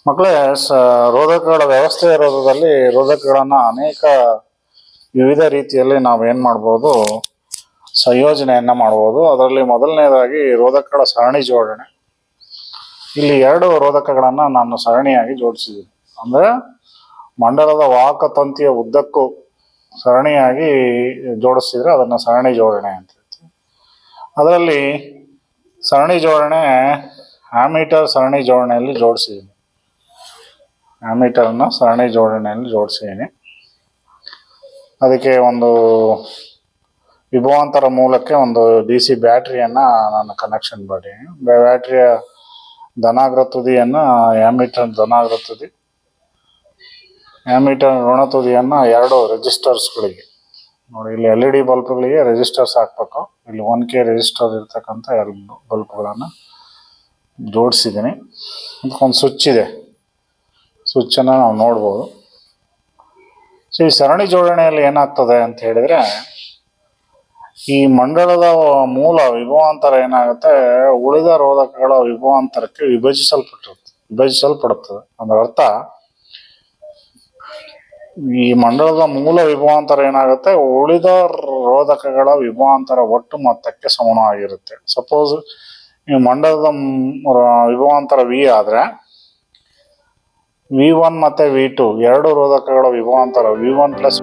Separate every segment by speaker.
Speaker 1: ಮಕ್ಕಳೇ, ರೋಧಕಗಳ ವ್ಯವಸ್ಥೆ ಇರೋದ್ರಲ್ಲಿ ರೋಧಕಗಳನ್ನು ಅನೇಕ ವಿವಿಧ ರೀತಿಯಲ್ಲಿ ನಾವೇನು ಮಾಡ್ಬೋದು, ಸಂಯೋಜನೆಯನ್ನು ಮಾಡ್ಬೋದು. ಅದರಲ್ಲಿ ಮೊದಲನೇದಾಗಿ ರೋಧಕಗಳ ಸರಣಿ ಜೋಡಣೆ. ಇಲ್ಲಿ 2 ರೋಧಕಗಳನ್ನು ನಾನು ಸರಣಿಯಾಗಿ ಜೋಡಿಸಿದ್ದೀನಿ. ಅಂದರೆ ಮಂಡಲದ ವಾಹಕ ತಂತಿಯ ಉದ್ದಕ್ಕೂ ಸರಣಿಯಾಗಿ ಜೋಡಿಸಿದ್ರೆ ಅದನ್ನು ಸರಣಿ ಜೋಡಣೆ ಅಂತ ಹೇಳ್ತೀವಿ. ಅದರಲ್ಲಿ ಸರಣಿ ಜೋಡಣೆ ಆಮೀಟರ್ ಸರಣಿ ಜೋಡಣೆಯಲ್ಲಿ ಜೋಡಿಸಿದ್ದೀನಿ. ಆಮೀಟರ್ನ ಸರಣಿ ಜೋಡಣೆಯಲ್ಲಿ ಜೋಡಿಸಿದ್ದೀನಿ. ಅದಕ್ಕೆ ಒಂದು ವಿಭವಾಂತರ ಮೂಲಕ್ಕೆ ಒಂದು DC ಬ್ಯಾಟ್ರಿಯನ್ನು ನಾನು ಕನೆಕ್ಷನ್ ಮಾಡಿದ್ದೀನಿ. ಬ್ಯಾಟ್ರಿಯ ಧನಾಗ್ರ ತುದಿಯನ್ನು ಆಮೀಟರ್ ಧನಾಗ್ರ ತುದಿ, ಆಮೀಟರ್ ಋಣ ತುದಿಯನ್ನು 2 ರೆಜಿಸ್ಟರ್ಸ್ಗಳಿಗೆ ನೋಡಿ. ಇಲ್ಲಿ LED ಬಲ್ಬ್ಗಳಿಗೆ ರೆಜಿಸ್ಟರ್ಸ್ ಹಾಕ್ಬೇಕು. ಇಲ್ಲಿ 1K ರೆಜಿಸ್ಟರ್ ಇರ್ತಕ್ಕಂಥ 2 ಬಲ್ಬ್ಗಳನ್ನು ಜೋಡಿಸಿದ್ದೀನಿ. ಅದಕ್ಕೊಂದು ಸ್ವಿಚ್ ಇದೆ, ಸ್ವಿಚ್ಚನ್ನು ನಾವು ನೋಡ್ಬೋದು. ಸೊ ಈ ಸರಣಿ ಜೋಡಣೆಯಲ್ಲಿ ಏನಾಗ್ತದೆ ಅಂತ ಹೇಳಿದರೆ, ಈ ಮಂಡಲದ ಮೂಲ ವಿಭವಾಂತರ ಏನಾಗುತ್ತೆ, ಉಳಿದ ರೋಧಕಗಳ ವಿಭವಾಂತರಕ್ಕೆ ವಿಭಜಿಸಲ್ಪಡುತ್ತದೆ. ಅದರ ಅರ್ಥ, ಈ ಮಂಡಲದ ಮೂಲ ವಿಭವಾಂತರ ಏನಾಗುತ್ತೆ, ಉಳಿದ ರೋಧಕಗಳ ವಿಭವಾಂತರ ಒಟ್ಟು ಮೊತ್ತಕ್ಕೆ ಸಮಾನವಾಗಿರುತ್ತೆ. ಸಪೋಸ್ ಈ ಮಂಡಲದ ವಿಭವಾಂತರ V ಆದರೆ V1 ಮತ್ತು V2 2 ರೋಧಕಗಳ ವಿಭವಾಂತರ V1 ಪ್ಲಸ್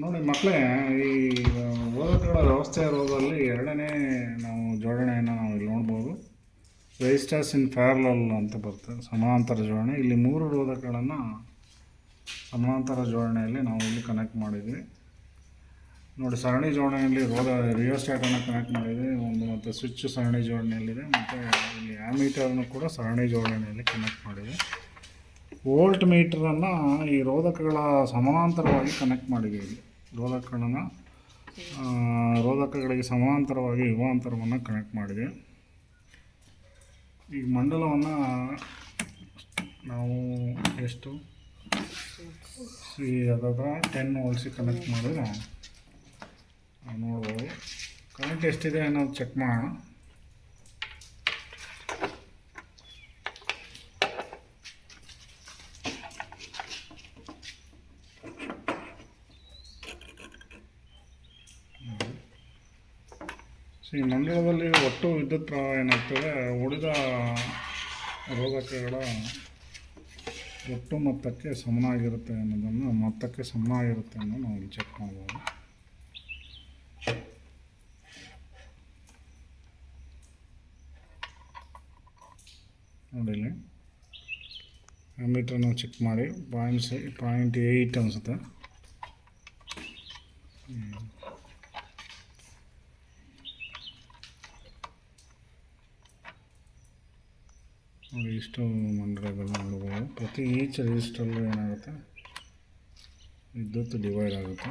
Speaker 1: ನೋಡಿ ಮಕ್ಕಳೇ, ಈ ರೋಧಕಗಳ ವ್ಯವಸ್ಥೆ ಇರೋದ್ರಲ್ಲಿ 2ನೇ ನಾವು ಜೋಡಣೆಯನ್ನು ನಾವು ಇಲ್ಲಿ ನೋಡ್ಬೋದು. ರೆಜಿಸ್ಟರ್ಸ್ ಇನ್ ಪ್ಯಾರಲಲ್ ಅಂತ ಬರ್ತದೆ, ಸಮಾಂತರ ಜೋಡಣೆ. ಇಲ್ಲಿ 3 ರೋಧಕಗಳನ್ನು ಸಮಾನಾಂತರ ಜೋಡಣೆಯಲ್ಲಿ ನಾವು ಇಲ್ಲಿ ಕನೆಕ್ಟ್ ಮಾಡಿದ್ವಿ ನೋಡಿ. ಸರಣಿ ಜೋಡಣೆಯಲ್ಲಿ ರಿಯೋಸ್ಟಾಟನ್ನು ಕನೆಕ್ಟ್ ಮಾಡಿದ್ವಿ ಒಂದು, ಮತ್ತು ಸ್ವಿಚ್ ಸರಣಿ ಜೋಡಣೆಯಲ್ಲಿದೆ, ಮತ್ತು ಇಲ್ಲಿ ಆ್ಯಮೀಟರ್ನು ಕೂಡ ಸರಣಿ ಜೋಡಣೆಯಲ್ಲಿ ಕನೆಕ್ಟ್ ಮಾಡಿದೆ. ವೋಲ್ಟ್ ಮೀಟ್ರನ್ನು ಈ ರೋಧಕಗಳ ಸಮಾನಾಂತರವಾಗಿ ಕನೆಕ್ಟ್ ಮಾಡಿದ್ದೀವಿ. ಇಲ್ಲಿ ರೋಧಕಗಳಿಗೆ ಸಮಾನಾಂತರವಾಗಿ ಯುಗಾಂತರವನ್ನು ಕನೆಕ್ಟ್ ಮಾಡಿದೆ. ಈ ಮಂಡಲವನ್ನು ನಾವು ಎಷ್ಟು ಅದಾದ್ರೆ 10 ವೋಲ್ಟ್ಸಿಗೆ ಕನೆಕ್ಟ್ ಮಾಡಿದ್ರೆ ನೋಡ್ಬೋದು. ಕರೆಂಟ್ ಎಷ್ಟಿದೆ ಅನ್ನೋದು ಚೆಕ್ ಮಾಡೋಣ. ಈ ಮಂಡಲದಲ್ಲಿ ಒಟ್ಟು ವಿದ್ಯುತ್ ಪ್ರವಾಹ ಏನಾಗ್ತದೆ, ಉಳಿದ ರೋಧಕಗಳ ಒಟ್ಟು ಮೊತ್ತಕ್ಕೆ ಸಮನಾಗಿರುತ್ತೆ ಅನ್ನೋದನ್ನು ನಾವು ಇಲ್ಲಿ ಚೆಕ್ ಮಾಡ್ಬೋದು. ನೋಡಿ ಇಲ್ಲಿ ಆಮೀಟರ್ನ ಚೆಕ್ ಮಾಡಿ 0.8 ಅನಿಸುತ್ತೆ. ನೋಡಿ ಇಷ್ಟು ಮಂಡಲಗಳು ನೋಡ್ಬೋದು. ಪ್ರತಿ ಈಚ್ ರಿಜಿಸ್ಟರ್ಲು ಏನಾಗುತ್ತೆ, ವಿದ್ಯುತ್ ಡಿವೈಡ್ ಆಗುತ್ತೆ.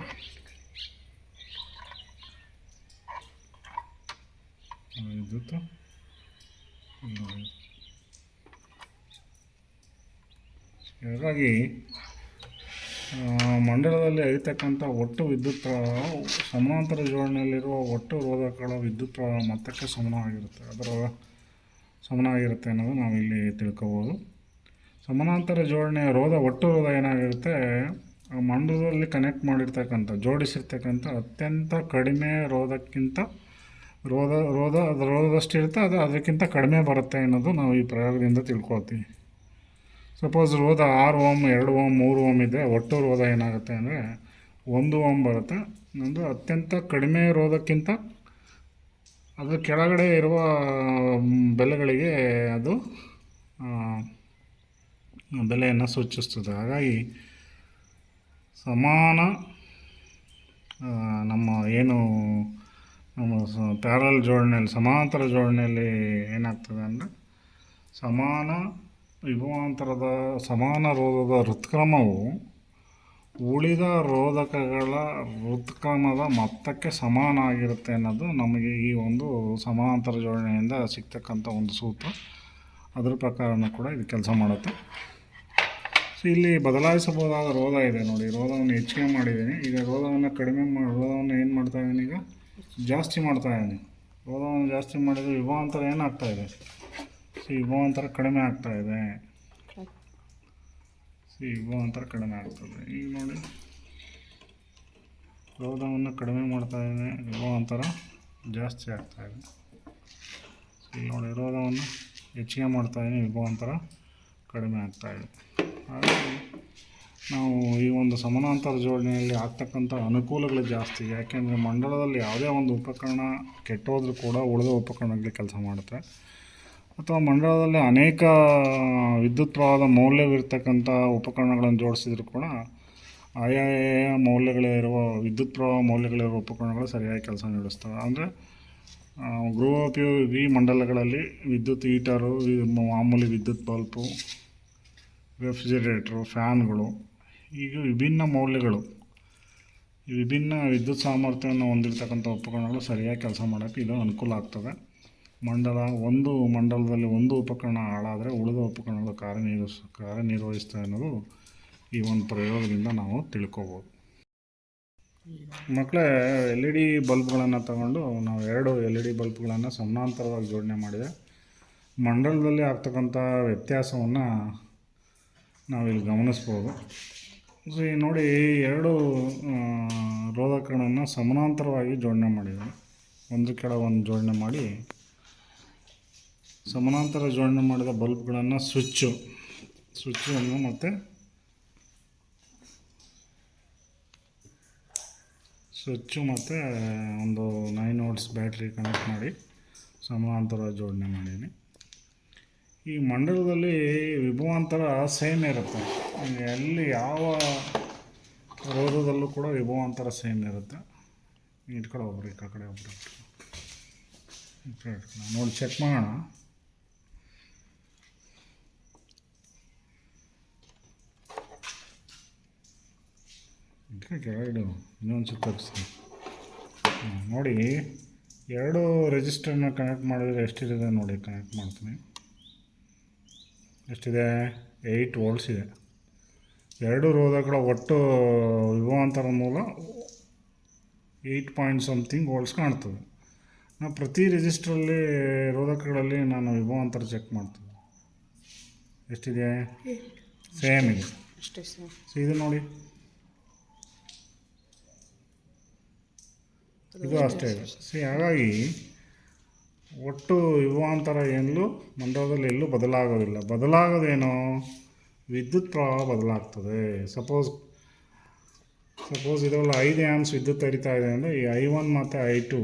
Speaker 1: ವಿದ್ಯುತ್ ಹಾಗಾಗಿ ಮಂಡಲದಲ್ಲಿ ಹರಿತಕ್ಕಂಥ ಒಟ್ಟು ವಿದ್ಯುತ್ ಪ್ರವಾಹ ಸಮಾನಾಂತರ ಜೋಡಣೆಯಲ್ಲಿರುವ ಒಟ್ಟು ರೋಧಕಗಳ ವಿದ್ಯುತ್ ಪ್ರವಾಹ ಮೊತ್ತಕ್ಕೆ ಸಮನಾಗಿರುತ್ತೆ ಅನ್ನೋದು ನಾವು ಇಲ್ಲಿ ತಿಳ್ಕೊಬೋದು. ಸಮಾನಾಂತರ ಜೋಡಣೆಯ ಒಟ್ಟು ರೋಧ ಏನಾಗಿರುತ್ತೆ, ಮಂಡಲದಲ್ಲಿ ಕನೆಕ್ಟ್ ಮಾಡಿರ್ತಕ್ಕಂಥ ಜೋಡಿಸಿರ್ತಕ್ಕಂಥ ಅತ್ಯಂತ ಕಡಿಮೆ ರೋಧಕ್ಕಿಂತ ರೋಧದಷ್ಟಿರುತ್ತೆ, ಅದು ಅದಕ್ಕಿಂತ ಕಡಿಮೆ ಬರುತ್ತೆ ಅನ್ನೋದು ನಾವು ಈ ಪ್ರಯೋಗದಿಂದ ತಿಳ್ಕೊಳ್ತೀವಿ. ಸಪೋಸ್ ರೋಧ 6 ಓಮ್ 2 ಓಮ್ 3 ಓಮ್ ಇದೆ, ಒಟ್ಟು ರೋಧ ಏನಾಗುತ್ತೆ ಅಂದರೆ 1 ಓಮ್ ಬರುತ್ತೆ. ಒಂದು ಅತ್ಯಂತ ಕಡಿಮೆ ರೋಧಕ್ಕಿಂತ ಅದರ ಕೆಳಗಡೆ ಇರುವ ಬೆಲೆಗಳಿಗೆ ಅದು ಬೆಲೆಯನ್ನು ಸೂಚಿಸ್ತದೆ. ಹಾಗಾಗಿ ನಮ್ಮ ಪ್ಯಾರಲ್ ಜೋಡಣೆಯಲ್ಲಿ ಸಮಾನಾಂತರ ಜೋಡಣೆಯಲ್ಲಿ ಏನಾಗ್ತದೆ ಅಂದರೆ ಸಮಾನ ರೋಧದ ಹೃತ್ಕ್ರಮವು ಉಳಿದ ರೋಧಕಗಳ ಹೃತ್ಕ್ರಮದ ಮೊತ್ತಕ್ಕೆ ಸಮಾನಾಗಿರುತ್ತೆ ಅನ್ನೋದು ನಮಗೆ ಈ ಒಂದು ಸಮಾನಾಂತರ ಜೋಡಣೆಯಿಂದ ಸಿಗ್ತಕ್ಕಂಥ ಒಂದು ಸೂತ್ರ. ಅದರ ಪ್ರಕಾರನೂ ಕೂಡ ಇದು ಕೆಲಸ ಮಾಡುತ್ತೆ. ಸೊ ಇಲ್ಲಿ ಬದಲಾಯಿಸಬಹುದಾದ ರೋಧ ಇದೆ ನೋಡಿ. ರೋಧವನ್ನು ಹೆಚ್ಚಿಗೆ ಮಾಡಿದ್ದೀನಿ. ಈಗ ರೋಧವನ್ನು ಏನು ಮಾಡ್ತಾಯಿದ್ದೀನಿ, ಈಗ ಜಾಸ್ತಿ ಮಾಡ್ತಾಯಿದ್ದೀನಿ. ರೋಧವನ್ನು ಜಾಸ್ತಿ ಮಾಡಿದರೆ ವಿಭವಾಂತರ ಏನಾಗ್ತಾಯಿದೆ, ವಿಭವಾಂತರ ಕಡಿಮೆ ಆಗ್ತಾಯಿದೆ. ವಿಭವಾಂತರ ಕಡಿಮೆ ಆಗ್ತದೆ. ಈಗ ನೋಡಿ ರೋಧವನ್ನು ಕಡಿಮೆ ಮಾಡ್ತಾಯಿದೆ, ವಿಭವಾಂತರ ಜಾಸ್ತಿ ಆಗ್ತಾಯಿದೆ. ಈಗ ನೋಡಿ ರೋಧವನ್ನು ಹೆಚ್ಚಿಗೆ ಮಾಡ್ತಾಯಿದ್ದೀನಿ, ವಿಭವಾಂತರ ಕಡಿಮೆ ಆಗ್ತಾಯಿದೆ. ಹಾಗಾಗಿ ನಾವು ಈ ಒಂದು ಸಮಾನಾಂತರ ಜೋಡಣೆಯಲ್ಲಿ ಆಗ್ತಕ್ಕಂಥ ಅನುಕೂಲಗಳು ಜಾಸ್ತಿ. ಯಾಕೆಂದರೆ ಮಂಡಲದಲ್ಲಿ ಯಾವುದೇ ಒಂದು ಉಪಕರಣ ಕೆಟ್ಟೋದ್ರೂ ಕೂಡ ಉಳಿದ ಉಪಕರಣಗಳಿಗೆ ಕೆಲಸ ಮಾಡುತ್ತೆ. ಅಥವಾ ಮಂಡಲದಲ್ಲಿ ಅನೇಕ ವಿದ್ಯುತ್ ಪ್ರವಾಹದ ಮೌಲ್ಯವಿರ್ತಕ್ಕಂಥ ಉಪಕರಣಗಳನ್ನು ಜೋಡಿಸಿದ್ರು ಕೂಡ ಆಯಾ ವಿದ್ಯುತ್ ಪ್ರವಾಹ ಮೌಲ್ಯಗಳಿರುವ ಉಪಕರಣಗಳು ಸರಿಯಾಗಿ ಕೆಲಸ ನಡೆಸ್ತವೆ. ಅಂದರೆ ಗೃಹೋಪಯೋಗಿ ಮಂಡಲಗಳಲ್ಲಿ ವಿದ್ಯುತ್ ಹೀಟರು, ಮಾಮೂಲಿ ವಿದ್ಯುತ್ ಬಲ್ಪು, ರೆಫ್ರಿಜಿರೇಟ್ರು, ಫ್ಯಾನ್ಗಳು, ಈಗ ವಿಭಿನ್ನ ಮೌಲ್ಯಗಳು, ಈ ವಿಭಿನ್ನ ವಿದ್ಯುತ್ ಸಾಮರ್ಥ್ಯವನ್ನು ಹೊಂದಿರತಕ್ಕಂಥ ಉಪಕರಣಗಳು ಸರಿಯಾಗಿ ಕೆಲಸ ಮಾಡೋಕ್ಕೆ ಇದು ಅನುಕೂಲ ಆಗ್ತದೆ. ಮಂಡಲದಲ್ಲಿ ಒಂದು ಉಪಕರಣ ಹಾಳಾದರೆ ಉಳಿದ ಉಪಕರಣಗಳು ಕಾರ್ಯನಿರ್ವಹಿಸ್ತವೆ ಅನ್ನೋದು ಈ ಒಂದು ಪ್ರಯೋಗದಿಂದ ನಾವು ತಿಳ್ಕೊಬೋದು. ಮಕ್ಕಳೇ, LED ಬಲ್ಬ್ಗಳನ್ನು ತಗೊಂಡು ನಾವು 2 LED ಬಲ್ಬ್ಗಳನ್ನು ಸಮಾನಾಂತರವಾಗಿ ಜೋಡಣೆ ಮಾಡಿದೆ. ಮಂಡಲದಲ್ಲಿ ಆಗ್ತಕ್ಕಂಥ ವ್ಯತ್ಯಾಸವನ್ನು ನಾವಿಲ್ಲಿ ಗಮನಿಸ್ಬೋದು. ಸೊ ಈ ನೋಡಿ 2 ರೋಧಕಗಳನ್ನು ಸಮಾನಾಂತರವಾಗಿ ಜೋಡಣೆ ಮಾಡಿದೆ. ಒಂದು ಕೆಳಗೆ ಒಂದು ಜೋಡಣೆ ಮಾಡಿ ಸಮಾನಾಂತರ ಜೋಡಣೆ ಮಾಡಿದ ಬಲ್ಬ್ಗಳನ್ನು ಸ್ವಿಚ್ಚನ್ನು ಮತ್ತು ಒಂದು 9 ವೋಲ್ಟ್ಸ್ ಬ್ಯಾಟ್ರಿ ಕನೆಕ್ಟ್ ಮಾಡಿ ಸಮಾನಾಂತರ ಜೋಡಣೆ ಮಾಡಿದ್ದೀನಿ. ಈ ಮಂಡಲದಲ್ಲಿ ವಿಭವಾಂತರ ಸೇಮ್ ಇರುತ್ತೆ. ಎಲ್ಲಿ ಯಾವ ರೋಧದಲ್ಲೂ ಕೂಡ ವಿಭವಾಂತರ ಸೇಮ್ ಇರುತ್ತೆ. ಇಟ್ಕೊಳ್ಳೋ ಒಬ್ರು ಈ ಕಡೆ ಒಬ್ರು ನೋಡಿ ಚೆಕ್ ಮಾಡೋಣ. ಕೆಳಗಡೆ ಇನ್ನೊಂದು ಸುತ್ತ ತಗ್ಸಿ ನೋಡಿ. ಎರಡು ರೆಜಿಸ್ಟರ್ನ ಕನೆಕ್ಟ್ ಮಾಡಿದರೆ ಎಷ್ಟಿದೆ ನೋಡಿ. ಕನೆಕ್ಟ್ ಮಾಡ್ತೀನಿ. ಎಷ್ಟಿದೆ? 8 ವೋಲ್ಟ್ಸ್ ಇದೆ. ಎರಡು ರೋಧಕಗಳ ಒಟ್ಟು ವಿಭವಾಂತರ ಮೂಲ 8 ಪಾಯಿಂಟ್ ಸಮಥಿಂಗ್ ವೋಲ್ಟ್ಸ್ ಕಾಣ್ತದೆ. ನಾವು ಪ್ರತಿ ರೆಜಿಸ್ಟ್ರಲ್ಲಿ ರೋಧಕಗಳಲ್ಲಿ ನಾನು ವಿಭವಾಂತರ ಚೆಕ್ ಮಾಡ್ತೀನಿ. ಎಷ್ಟಿದೆ? ಸೇಮ್ ಇದೆ. ಸೊ ಇದು ನೋಡಿ, ಇದು ಅಷ್ಟೇ ಇದೆ. ಹಾಗಾಗಿ ಒಟ್ಟು ವಿಭವಾಂತರ ಎಲ್ಲೂ ಮಂಡಲದಲ್ಲಿ ಎಲ್ಲೂ ಬದಲಾಗೋದಿಲ್ಲ. ಬದಲಾಗೋದೇನೋ ವಿದ್ಯುತ್ ಪ್ರವಾಹ ಬದಲಾಗ್ತದೆ. ಸಪೋಸ್ ಇದರಲ್ಲಿ 5 ಆ್ಯಂಪ್ಸ್ ವಿದ್ಯುತ್ ಹರಿತಾ ಇದೆ ಅಂದರೆ ಈ I1 ಮತ್ತು I2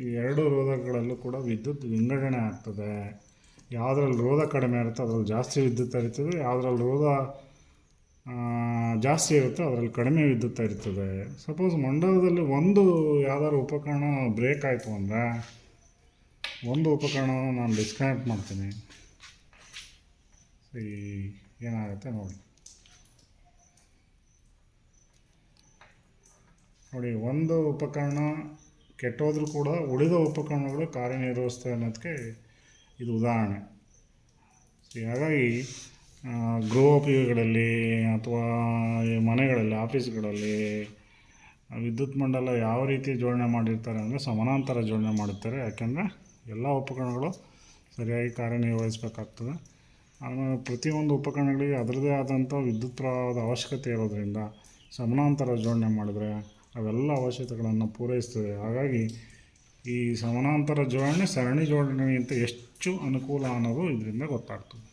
Speaker 1: ಈ ಎರಡು ರೋಧಕಗಳಲ್ಲೂ ಕೂಡ ವಿದ್ಯುತ್ ವಿಂಗಡಣೆ ಆಗ್ತದೆ. ಯಾವುದ್ರಲ್ಲಿ ರೋಧ ಕಡಿಮೆ ಇರುತ್ತೆ ಅದರಲ್ಲಿ ಜಾಸ್ತಿ ವಿದ್ಯುತ್ ಹರಿತದೆ, ಯಾವುದ್ರಲ್ಲಿ ರೋಧ ಜಾಸ್ತಿ ಇರುತ್ತೆ ಅದರಲ್ಲಿ ಕಡಿಮೆ ವಿದ್ಯುತ್ ಹರಿತದೆ. ಸಪೋಸ್ ಮಂಡಲದಲ್ಲಿ ಒಂದು ಯಾವ್ದಾದ್ರು ಉಪಕರಣ ಬ್ರೇಕ್ ಆಯಿತು ಅಂದರೆ ಒಂದು ಉಪಕರಣವನ್ನು ನಾನು ಡಿಸ್ಕನೆಕ್ಟ್ ಮಾಡ್ತೀನಿ. ಏನಾಗುತ್ತೆ ನೋಡಿ. ಒಂದು ಉಪಕರಣ ಕೆಟ್ಟೋದ್ರೂ ಕೂಡ ಉಳಿದ ಉಪಕರಣಗಳು ಕಾರ್ಯನಿರ್ವಹಿಸ್ತವೆ ಅನ್ನೋದಕ್ಕೆ ಇದು ಉದಾಹರಣೆ. ಹಾಗಾಗಿ ಗೃಹೋಪಯೋಗಿಗಳಲ್ಲಿ ಅಥವಾ ಈ ಮನೆಗಳಲ್ಲಿ, ಆಫೀಸ್ಗಳಲ್ಲಿ ವಿದ್ಯುತ್ ಮಂಡಲ ಯಾವ ರೀತಿ ಜೋಡಣೆ ಮಾಡಿರ್ತಾರೆ ಅಂದರೆ ಸಮಾನಾಂತರ ಜೋಡಣೆ ಮಾಡಿರ್ತಾರೆ. ಯಾಕೆಂದರೆ ಎಲ್ಲ ಉಪಕರಣಗಳು ಸರಿಯಾಗಿ ಕಾರ್ಯನಿರ್ವಹಿಸಬೇಕಾಗ್ತದೆ. ಆಮೇಲೆ ಪ್ರತಿಯೊಂದು ಉಪಕರಣಗಳಿಗೆ ಅದರದೇ ಆದಂಥ ವಿದ್ಯುತ್ ಪ್ರವಾಹದ ಅವಶ್ಯಕತೆ ಇರೋದರಿಂದ ಸಮಾನಾಂತರ ಜೋಡಣೆ ಮಾಡಿದರೆ ಅವೆಲ್ಲ ಅವಶ್ಯಕತೆಗಳನ್ನು ಪೂರೈಸ್ತದೆ. ಹಾಗಾಗಿ ಈ ಸಮಾನಾಂತರ ಜೋಡಣೆ ಸರಣಿ ಜೋಡಣೆಗಿಂತ ಹೆಚ್ಚು ಅನುಕೂಲ ಅನ್ನೋದು ಇದರಿಂದ ಗೊತ್ತಾಗ್ತದೆ.